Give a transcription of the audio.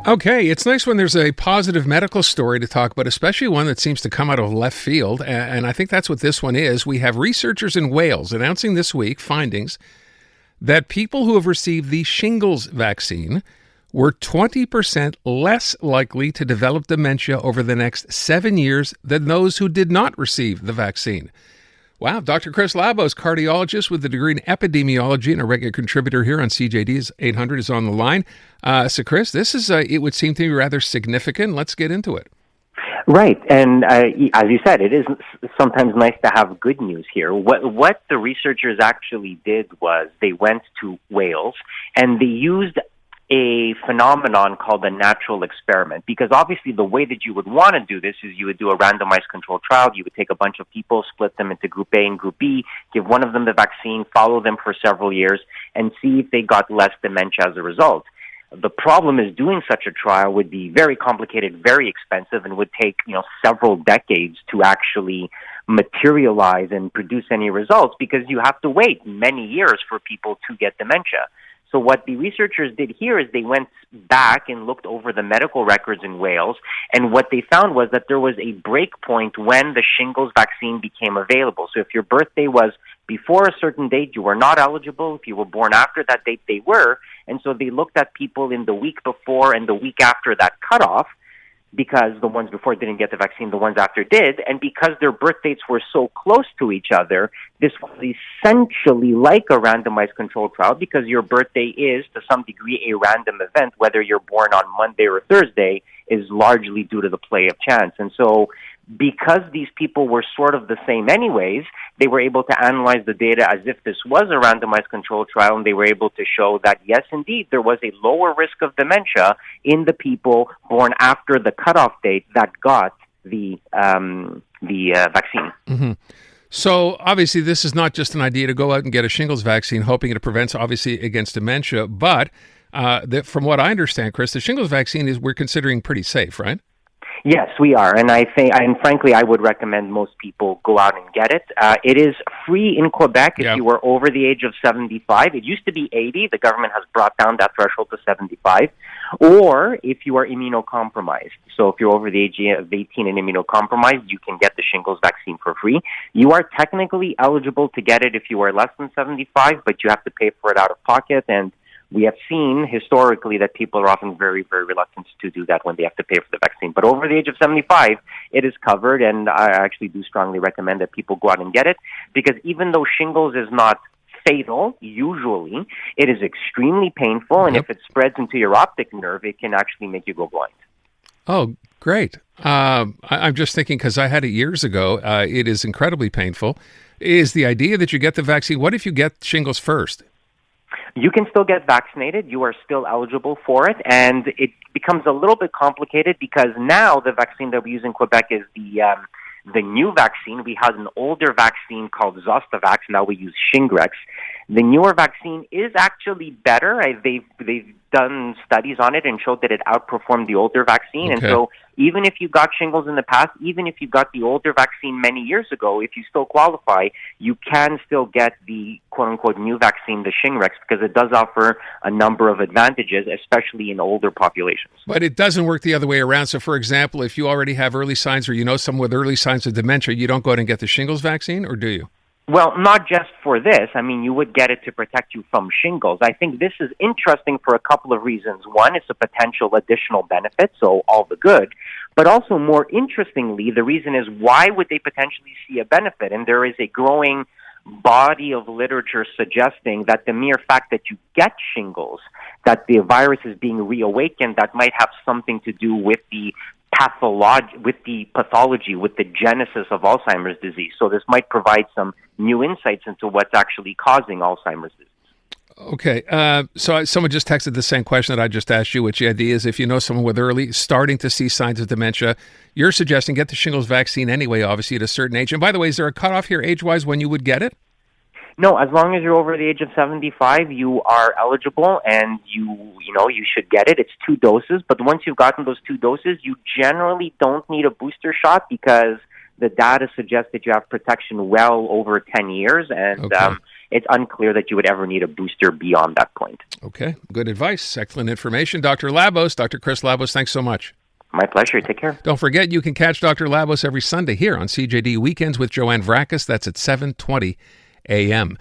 Okay, it's nice when there's a positive medical story to talk about, especially one that seems to come out of left field. And I think that's what this one is. We have researchers in Wales announcing this week findings that people who have received the shingles vaccine were 20% less likely to develop dementia over the next 7 years than those who did not receive the vaccine. Wow. Dr. Chris Labos, cardiologist with a degree in epidemiology and a regular contributor here on CJAD's 800, is on the line. So, Chris, this is, it would seem to be rather significant. Let's get into it. Right. And as you said, it is sometimes nice to have good news here. What the researchers actually did was they went to Wales and they used a phenomenon called a natural experiment, because obviously the way that you would want to do this is you would do a randomized controlled trial. You would take a bunch of people, split them into Group A and Group B, give one of them the vaccine, follow them for several years, and see if they got less dementia as a result. The problem is doing such a trial would be very complicated, very expensive, and would take, several decades to actually materialize and produce any results, because you have to wait many years for people to get dementia. So what the researchers did here is they went back and looked over the medical records in Wales, and what they found was that there was a break point when the shingles vaccine became available. So if your birthday was before a certain date, you were not eligible. If you were born after that date, they were. And so they looked at people in the week before and the week after that cutoff, because the ones before didn't get the vaccine, the ones after did, and because their birth dates were so close to each other, this was essentially like a randomized controlled trial, because your birthday is, to some degree, a random event. Whether you're born on Monday or Thursday is largely due to the play of chance. And so because these people were sort of the same anyways, they were able to analyze the data as if this was a randomized controlled trial, and they were able to show that, yes, indeed, there was a lower risk of dementia in the people born after the cutoff date that got the vaccine. Mm-hmm. So obviously this is not just an idea to go out and get a shingles vaccine, hoping it prevents, obviously, against dementia, but from what I understand, Chris, the shingles vaccine we're considering pretty safe, right? Yes, we are, and frankly, I would recommend most people go out and get it. It is free in Quebec if you are over the age of 75. It used to be 80. The government has brought down that threshold to 75. Or if you are immunocompromised. So if you're over the age of 18 and immunocompromised, you can get the shingles vaccine for free. You are technically eligible to get it if you are less than 75, but you have to pay for it out of pocket, and we have seen historically that people are often very, very reluctant to do that when they have to pay for the vaccine. But over the age of 75, it is covered, and I actually do strongly recommend that people go out and get it, because even though shingles is not fatal, usually, it is extremely painful, and if it spreads into your optic nerve, it can actually make you go blind. Oh, great. I'm just thinking, because I had it years ago, it is incredibly painful. Is the idea that you get the vaccine, what if you get shingles first? You can still get vaccinated. You are still eligible for it, and it becomes a little bit complicated because now the vaccine that we use in Quebec is the new vaccine. We had an older vaccine called Zostavax. Now we use Shingrix. The newer vaccine is actually better. They've done studies on it and showed that it outperformed the older vaccine. Okay. And so even if you got shingles in the past, even if you got the older vaccine many years ago, if you still qualify, you can still get the quote-unquote new vaccine, the Shingrix, because it does offer a number of advantages, especially in older populations. But it doesn't work the other way around. So, for example, if you already have early signs or you know someone with early signs of dementia, you don't go out and get the shingles vaccine, or do you? Well, not just for this. I mean, you would get it to protect you from shingles. I think this is interesting for a couple of reasons. One, it's a potential additional benefit, so all the good. But also, more interestingly, the reason is, why would they potentially see a benefit? And there is a growing body of literature suggesting that the mere fact that you get shingles, that the virus is being reawakened, that might have something to do with the pathology, with the genesis of Alzheimer's disease. So this might provide some new insights into what's actually causing Alzheimer's disease. Okay. So someone just texted the same question that I just asked you, which the idea is, if you know someone with early, starting to see signs of dementia, you're suggesting get the shingles vaccine anyway, obviously, at a certain age. And by the way, is there a cutoff here age-wise when you would get it? No, as long as you're over the age of 75, you are eligible, and you should get it. It's 2 doses, but once you've gotten those 2 doses, you generally don't need a booster shot, because the data suggests that you have protection well over 10 years, and it's unclear that you would ever need a booster beyond that point. Okay, good advice. Excellent information. Dr. Labos, Dr. Chris Labos, thanks so much. My pleasure. Take care. Don't forget, you can catch Dr. Labos every Sunday here on CJAD Weekends with Joanne Vrakas. That's at 7:20 a.m.